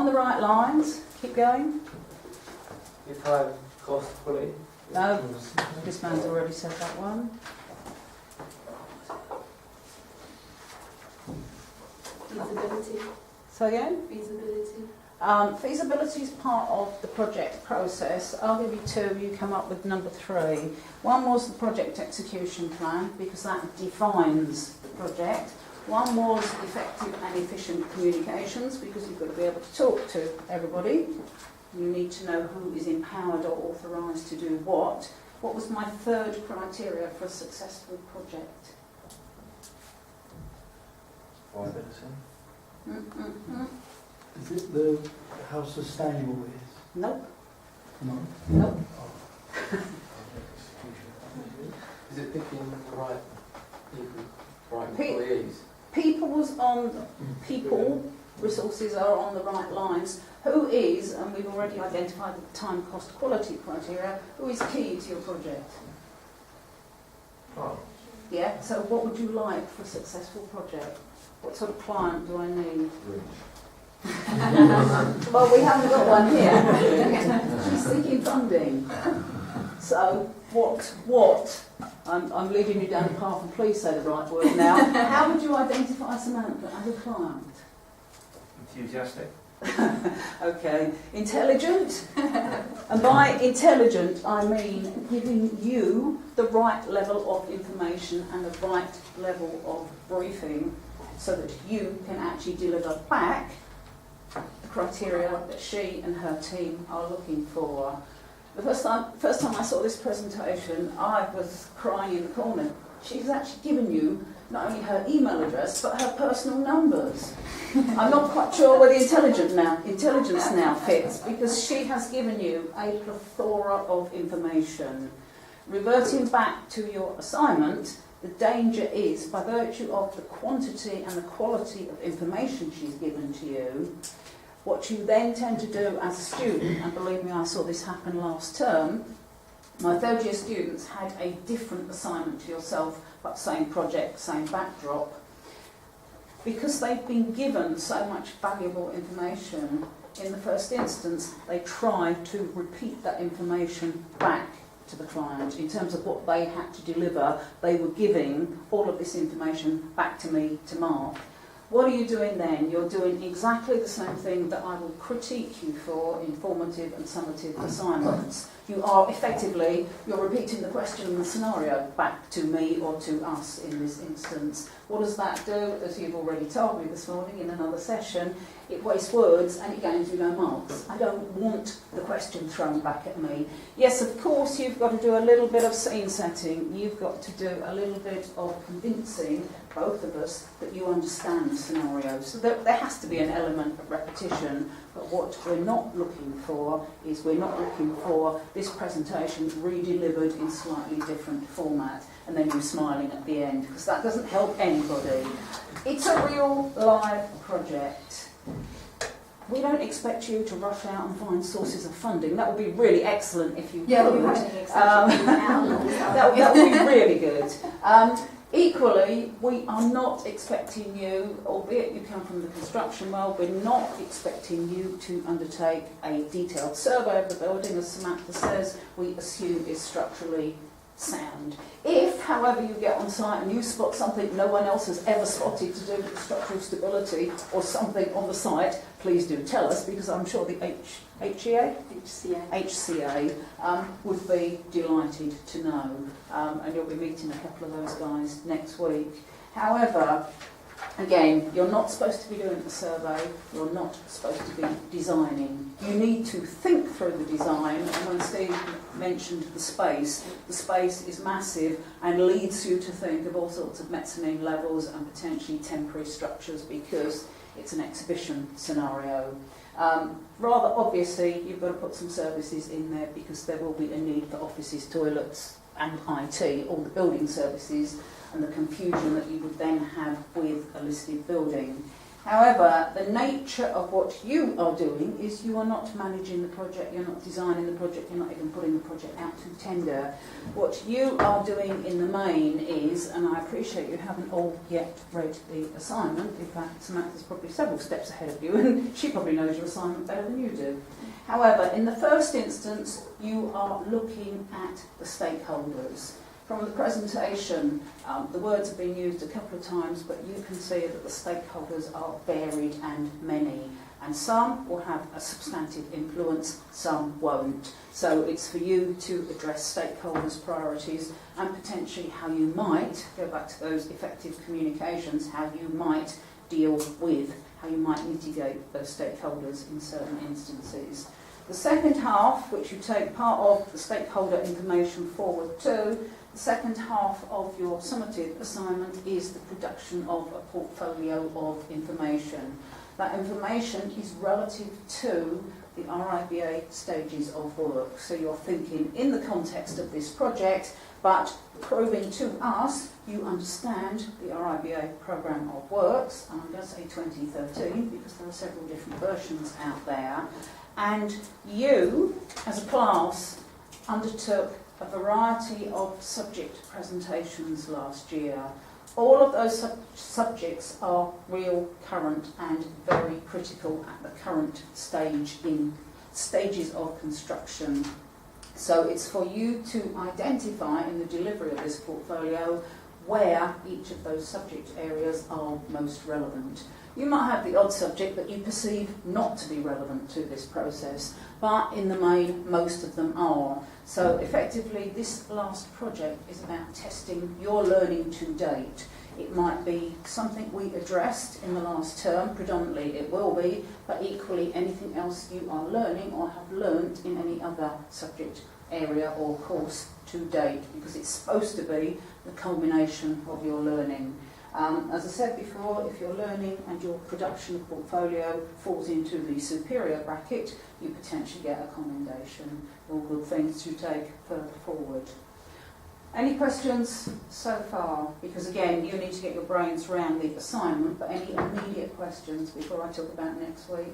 on the right lines. Keep going. If high cost quality. No, this man's already said that one. Feasibility. So again? Feasibility. Feasibility is part of the project process. I'll give you two, you come up with number three. One was the project execution plan, because that defines the project. One was effective and efficient communications, because you've got to be able to talk to everybody. You need to know who is empowered or authorised to do what. What was my third criteria for a successful project? Is it the how sustainable it is? Nope. No. Nope. Is it picking the right people, right Pe- employees? People was on people, resources are on the right lines. Who is, and we've already identified the time, cost, quality criteria, who is key to your project? Oh. Yeah, so what would you like for a successful project? What sort of client do I need? Well, we haven't got one here. She's seeking funding. So, I'm leading you down the path, and please say the right word now. How would you identify Samantha as a client? Enthusiastic. Okay, intelligent. And by intelligent, I mean giving you the right level of information and the right level of briefing so that you can actually deliver back the criteria that she and her team are looking for. The first time I saw this presentation, I was crying in the corner. She's actually given you not only her email address, but her personal numbers. I'm not quite sure where the intelligence now fits, because she has given you a plethora of information. Reverting back to your assignment, the danger is, by virtue of the quantity and the quality of information she's given to you, what you then tend to do as a student, and believe me, I saw this happen last term, my third year students had a different assignment to yourself, but same project, same backdrop. Because they've been given so much valuable information, in the first instance, they try to repeat that information back to the client. In terms of what they had to deliver, they were giving all of this information back to me, to Mark. What are you doing then? You're doing exactly the same thing that I will critique you for in formative and summative assignments. You are effectively, you're repeating the question and the scenario back to me or to us in this instance. What does that do? As you've already told me this morning in another session, it wastes words and it gains you no marks. I don't want the question thrown back at me. Yes, of course, you've got to do a little bit of scene setting. You've got to do a little bit of convincing both of us that you understand the scenario. So there has to be an element of repetition, but what we're not looking for is we're not looking for this presentation re-delivered in slightly different format and then you smiling at the end, because that doesn't help anybody. It's a real live project. We don't expect you to rush out and find sources of funding. That would be really excellent if you could. Yeah, we had any exceptions. That would be really good. Equally, we are not expecting you, albeit you come from the construction world, we're not expecting you to undertake a detailed survey of the building, as Samantha says, we assume is structurally sound. If, however, you get on site and you spot something no one else has ever spotted to do with structural stability or something on the site, please do tell us, because I'm sure the HCA would be delighted to know. And you'll be meeting a couple of those guys next week. However, again, you're not supposed to be doing a survey, you're not supposed to be designing. You need to think through the design, and when Steve mentioned the space is massive and leads you to think of all sorts of mezzanine levels and potentially temporary structures because it's an exhibition scenario. Rather obviously, you've got to put some services in there because there will be a need for offices, toilets and IT, all the building services, and the confusion that you would then have with a listed building. However, the nature of what you are doing is you are not managing the project, you're not designing the project, you're not even putting the project out to tender. What you are doing in the main is, and I appreciate you haven't all yet read the assignment, in fact Samantha's probably several steps ahead of you and she probably knows your assignment better than you do. However, in the first instance, you are looking at the stakeholders. From the presentation, the words have been used a couple of times, but you can see that the stakeholders are varied and many. And some will have a substantive influence, some won't. So it's for you to address stakeholders' priorities and potentially how you might, go back to those effective communications, how you might deal with, how you might mitigate those stakeholders in certain instances. The second half, which you take part of the stakeholder information forward to, the second half of your summative assignment is the production of a portfolio of information. That information is relative to the RIBA stages of work. So you're thinking in the context of this project, but proving to us you understand the RIBA programme of works, and I'm going to say 2013 because there are several different versions out there, and you, as a class, undertook a variety of subject presentations last year. All of those subjects are real, current and very critical at the current stage in stages of construction. So it's for you to identify in the delivery of this portfolio where each of those subject areas are most relevant. You might have the odd subject that you perceive not to be relevant to this process, but in the main, most of them are. So effectively, this last project is about testing your learning to date. It might be something we addressed in the last term, predominantly it will be, but equally anything else you are learning or have learnt in any other subject area or course to date, because it's supposed to be the culmination of your learning. As I said before, if your learning and your production portfolio falls into the superior bracket, you potentially get a commendation. All good things to take further forward. Any questions so far? Because again, you need to get your brains around the assignment, but any immediate questions before I talk about next week?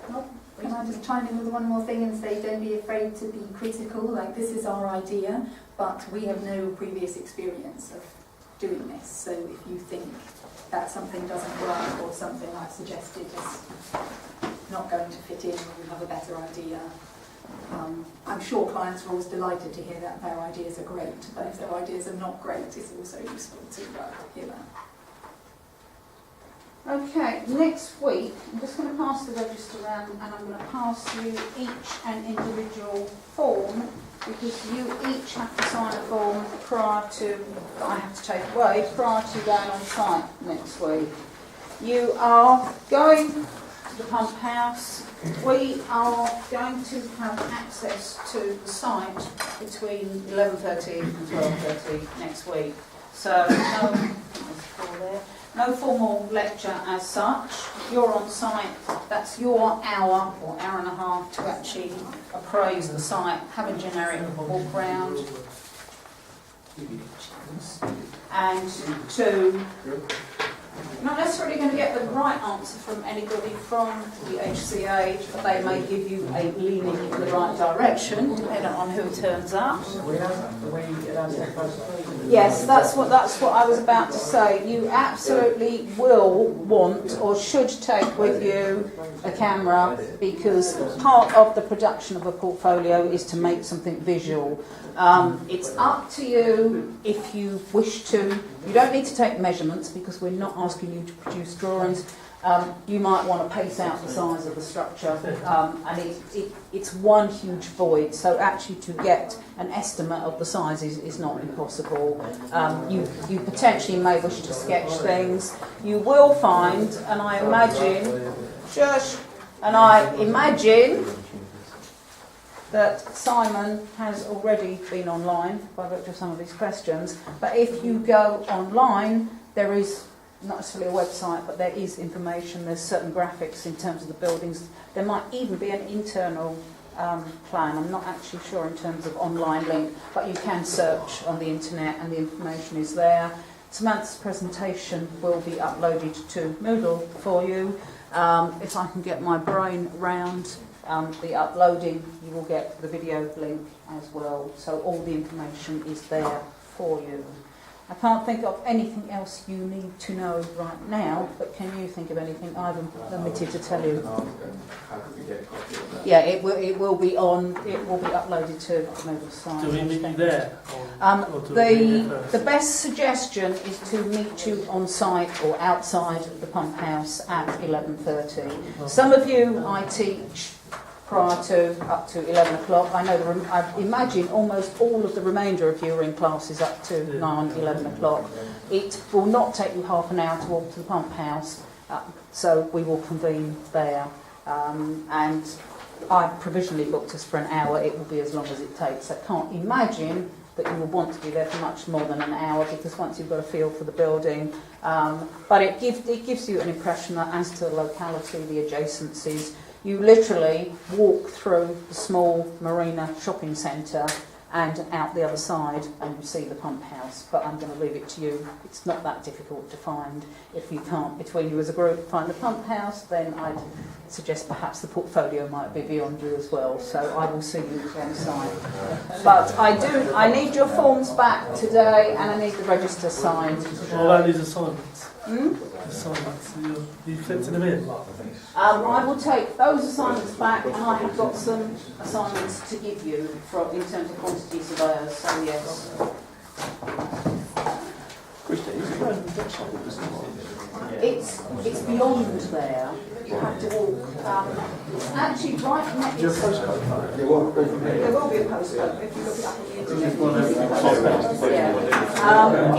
No? Can I just chime in with one more thing and say don't be afraid to be critical, like this is our idea, but we have no previous experience of doing this, so if you think that something doesn't work or something I've suggested is not going to fit in or you have a better idea, I'm sure clients are always delighted to hear that their ideas are great, but if their ideas are not great, it's also useful to hear that. Okay, next week, I'm just going to pass the register around and I'm going to pass you each an individual form, because you each have to sign a form prior to, that I have to take away, prior to going on site next week. You are going to the pump house. We are going to have access to the site between 11:30 and 12:30 next week. So no formal lecture as such. You're on site, that's your hour or hour and a half to actually appraise the site, have a generic walk round, and to not necessarily going to get the right answer from anybody from the HCA, but they may give you a leaning in the right direction, depending on who turns up. Yes, that's what I was about to say. You absolutely will want or should take with you a camera, because part of the production of a portfolio is to make something visual. It's up to you if you wish to. You don't need to take measurements because we're not asking you to produce drawings. You might want to pace out the size of the structure, and it's one huge void, so actually to get an estimate of the size is not impossible. You potentially may wish to sketch things. You will find, and I imagine that Simon has already been online by virtue of some of these questions, but if you go online, there is not necessarily a website, but there is information, there's certain graphics in terms of the buildings. There might even be an internal plan. I'm not actually sure in terms of online link, but you can search on the internet and the information is there. Samantha's presentation will be uploaded to Moodle for you. If I can get my brain round the uploading, you will get the video link as well. So all the information is there for you. I can't think of anything else you need to know right now, but can you think of anything I'm omitted to tell you? How could we get a copy of that? Yeah, it will be uploaded to the Moodle site. Do we meet you there? Or do we meet there first? The best suggestion is to meet you on site or outside the pump house at 11:30. Some of you I teach prior to up to 11 o'clock. I know I imagine almost all of the remainder of you are in classes up to 9, 11 o'clock. It will not take you half an hour to walk to the pump house, so we will convene there. And I provisionally booked us for an hour. It will be as long as it takes. I can't imagine that you will want to be there for much more than an hour, because once you've got a feel for the building, but it gives you an impression that as to the locality, the adjacencies, you literally walk through the small marina shopping centre and out the other side and you see the pump house. But I'm going to leave it to you. It's not that difficult to find. If you can't, between you as a group, find the pump house, then I'd suggest perhaps the portfolio might be beyond you as well. So I will see you on site. But I need your forms back today, and I need the register signed today. What about these assignments? Hmm? Assignments, you flipped them in? I will take those assignments back, and I have got some assignments to give you in terms of quantity surveyors, so yes. It's beyond there. You have to walk. It's actually right next. There will be a postcode if you look it up on the internet.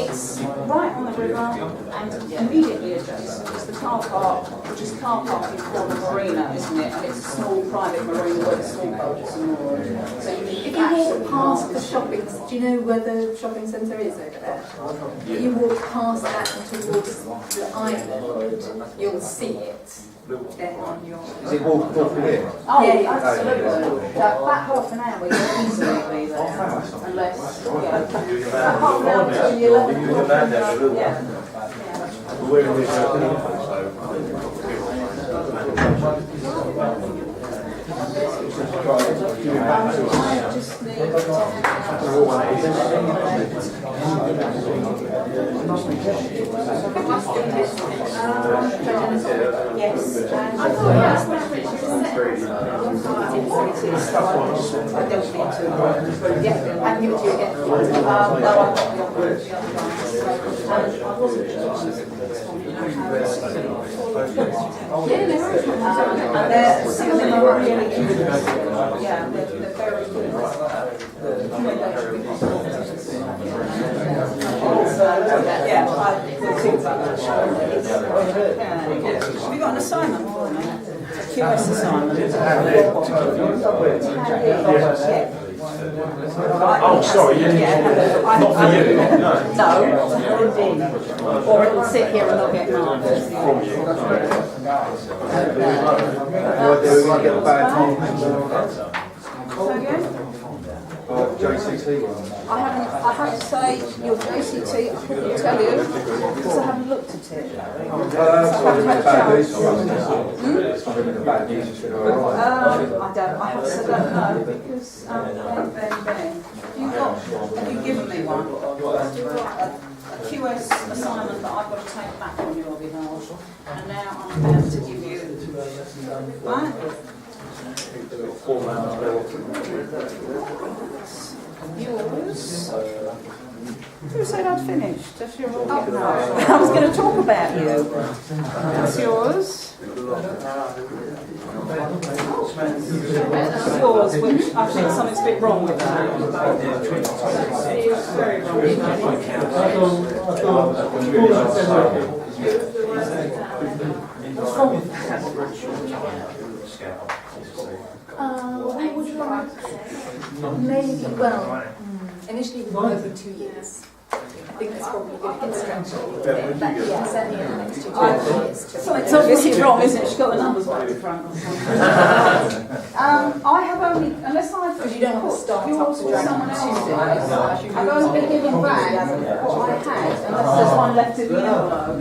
It's right on the river, and immediately adjacent is the car park, which is car parking for the marina, isn't it? And it's a small private marina where the small boats are moored. So you need If you walk past the shopping, do you know where the shopping centre is over there? If you walk past that and towards the island, you'll see it. Then on your. Is it walkable from here? Oh, Yeah, absolutely. About half an hour you'll easily be there. Unless, about half an hour between the 11 o'clock. I just need to yes. I don't need to. Yeah, I can give it to you again. No, I've got the other I wasn't and some of them are really cute. Yeah, they're very good. Yeah, I will think about that. Have you got an assignment for me? A QS assignment? Oh, sorry, not for you. No, or it will sit here and not get marked. From you. So again? JCT one. I have to say, your JCT, I couldn't tell you, because I haven't looked at it. I have to say, I don't know, because, Ben, have you given me one? A QS assignment that I've got to take back on your behalf, and now I'm about to give you, right? Yours? Who said I'd finished? That's your all. Oh, no. I was going to talk about you. That's yours. That's yours, which I think something's a bit wrong with that. It's very wrong. What's wrong with that? I would like maybe, well, initially we were over 2 years. I think that's probably good construction. Ben, would you get Yeah, certainly in the next 2 years. Something's obviously wrong, isn't it? She's got the numbers back in front. I have only, unless I've Because you don't want to start yours up or to drag someone on else's, Tuesday. I've only been given back what I had, unless there's one left in the envelope.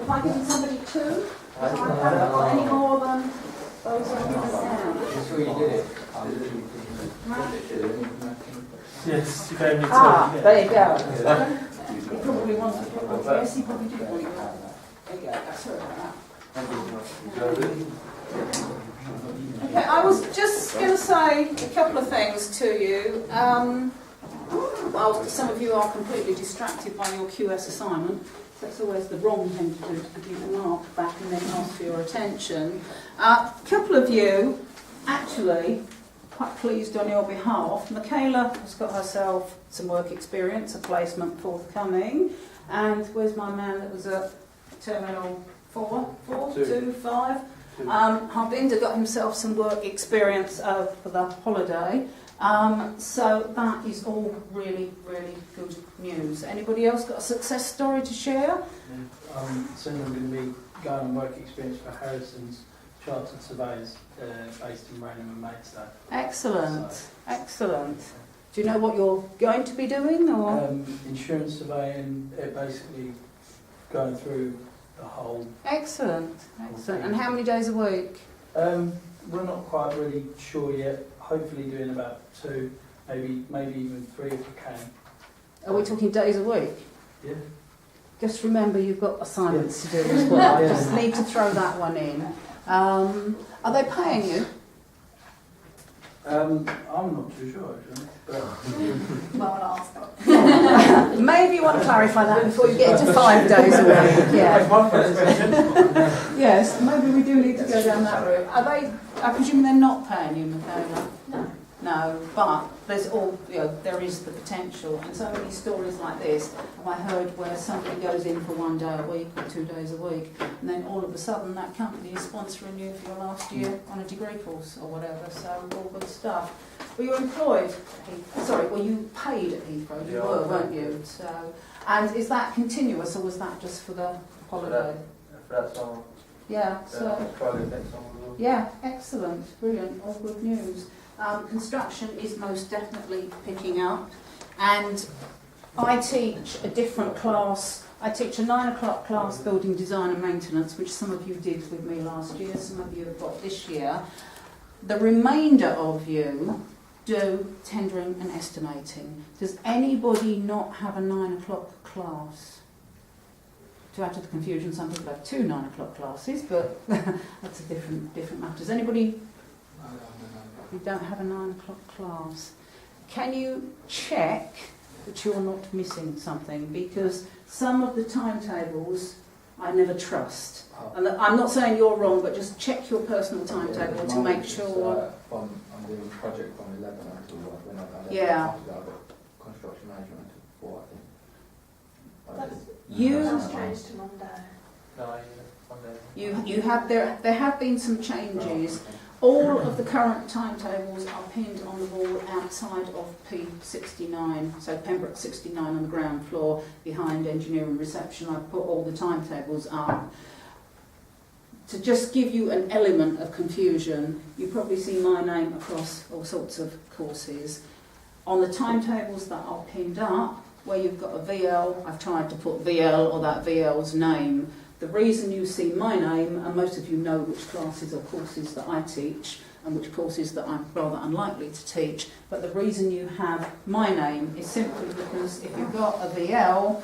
If I give somebody two, I haven't got any more than those I've given down. Sure you did it. Yes, you gave me two. Ah, yeah. there you go. He probably wants to put on. Yes, he probably did want it. There you go. Sorry about that. Okay, I was just going to say a couple of things to you. Well, some of you are completely distracted by your QS assignment. That's always the wrong thing to do, to give you the mark back and then ask for your attention. A couple of you, actually, quite pleased on your behalf. Michaela has got herself some work experience, a placement forthcoming. And where's my man that was at Terminal 5? Harbinder got himself some work experience for the holiday. So that is all really, really good news. Anybody else got a success story to share? Soon I'm going to be going on work experience for Harrison's Chartered Surveyors based in Rainham and Maidstone. Excellent, excellent. Do you know what you're going to be doing? Or Insurance surveying, basically going through the whole. Excellent, excellent. And how many days a week? We're not quite really sure yet. Hopefully doing about 2, maybe even 3 if we can. Are we talking days a week? Yeah. Just remember you've got assignments to do as well. I just need to throw that one in. Are they paying you? I'm not too sure actually. But Well, I'll ask. Maybe you want to clarify that before you get into 5 days a week. Yeah. My first question. Yes, maybe we do need to go down that route. Are they? I presume they're not paying you, Michaela? No. No, but there's there is the potential, and so many stories like this have I heard where somebody goes in for 1 day a week or 2 days a week, and then all of a sudden that company is sponsoring you for your last year on a degree course or whatever. So all good stuff. Were you employed? Sorry, were you paid at Heathrow? You were, weren't you? So, and is that continuous, or was that just for the holiday? For that summer. Yeah. So. Friday next summer as well. Yeah, excellent, brilliant, all good news. Construction is most definitely picking up, and I teach a different class. I teach a 9 o'clock class, building design and maintenance, which some of you did with me last year, some of you have got this year. The remainder of you do tendering and estimating. Does anybody not have a 9 o'clock class? To add to the confusion, some people have 2 9 o'clock classes, but that's a different matter. Does anybody? You don't have a 9 o'clock class. Can you check that you're not missing something? Because some of the timetables I never trust. And I'm not saying you're wrong, but just check your personal timetable to make sure. I'm doing a project from 11 until when I've done it. Yeah. After that, I've got construction management until 4, I think. You changed to Monday. No, Monday. you have there have been some changes. All of the current timetables are pinned on the wall outside of P69, so Pembroke 69 on the ground floor behind engineering reception. I've put all the timetables up. To just give you an element of confusion, you probably see my name across all sorts of courses. On the timetables that are pinned up, where you've got a VL, I've tried to put VL or that VL's name. The reason you see my name, and most of you know which classes or courses that I teach and which courses that I'm rather unlikely to teach, but the reason you have my name is simply because if you've got a VL,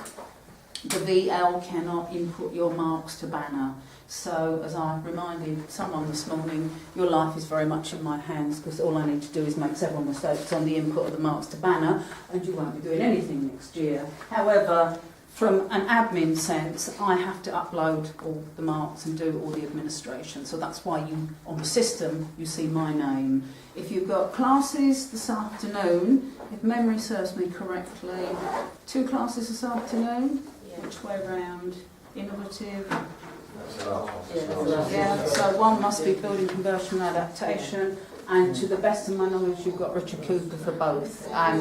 the VL cannot input your marks to Banner. So, as I reminded someone this morning, your life is very much in my hands, because all I need to do is make several mistakes on the input of the marks to Banner, and you won't be doing anything next year. However, from an admin sense, I have to upload all the marks and do all the administration. So that's why you, on the system, you see my name. If you've got classes this afternoon, if memory serves me correctly, 2 classes this afternoon, which way round? Innovative, Yeah, so one must be building conversion and adaptation, and to the best of my knowledge you've got Richard Cooper for both, and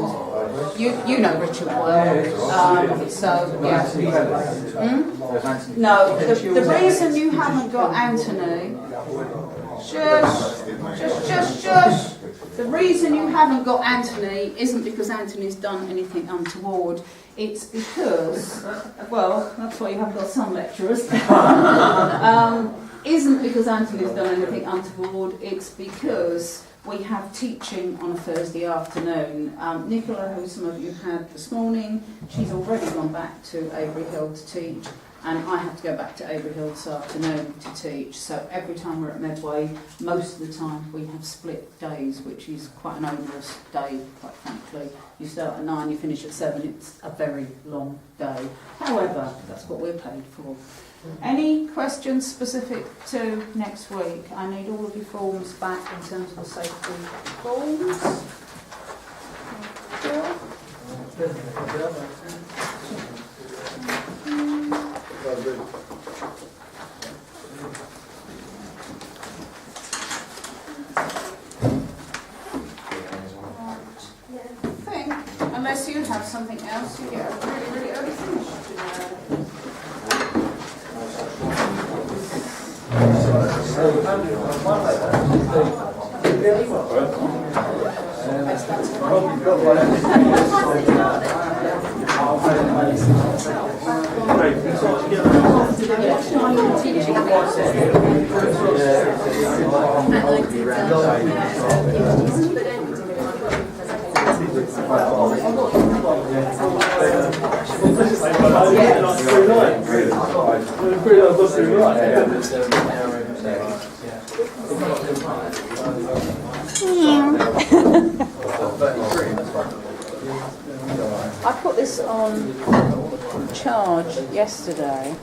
you know Richard well, so yeah. No, the reason you haven't got Anthony, shush. The reason you haven't got Anthony isn't because Anthony's done anything untoward. It's because, well, that's why you have got some lecturers. Isn't because Anthony's done anything untoward. It's because we have teaching on a Thursday afternoon. Nicola, who some of you had this morning, she's already gone back to Avery Hill to teach. And I have to go back to Avery Hill this afternoon to teach. So every time we're at Medway, most of the time we have split days, which is quite an onerous day, quite frankly. You start at 9, you finish at 7, it's a very long day. However, that's what we're paid for. Any questions specific to next week? I need all of your forms back in terms of the safety forms. Unless you have something else, you get a really, really early finish. I put this on charge yesterday.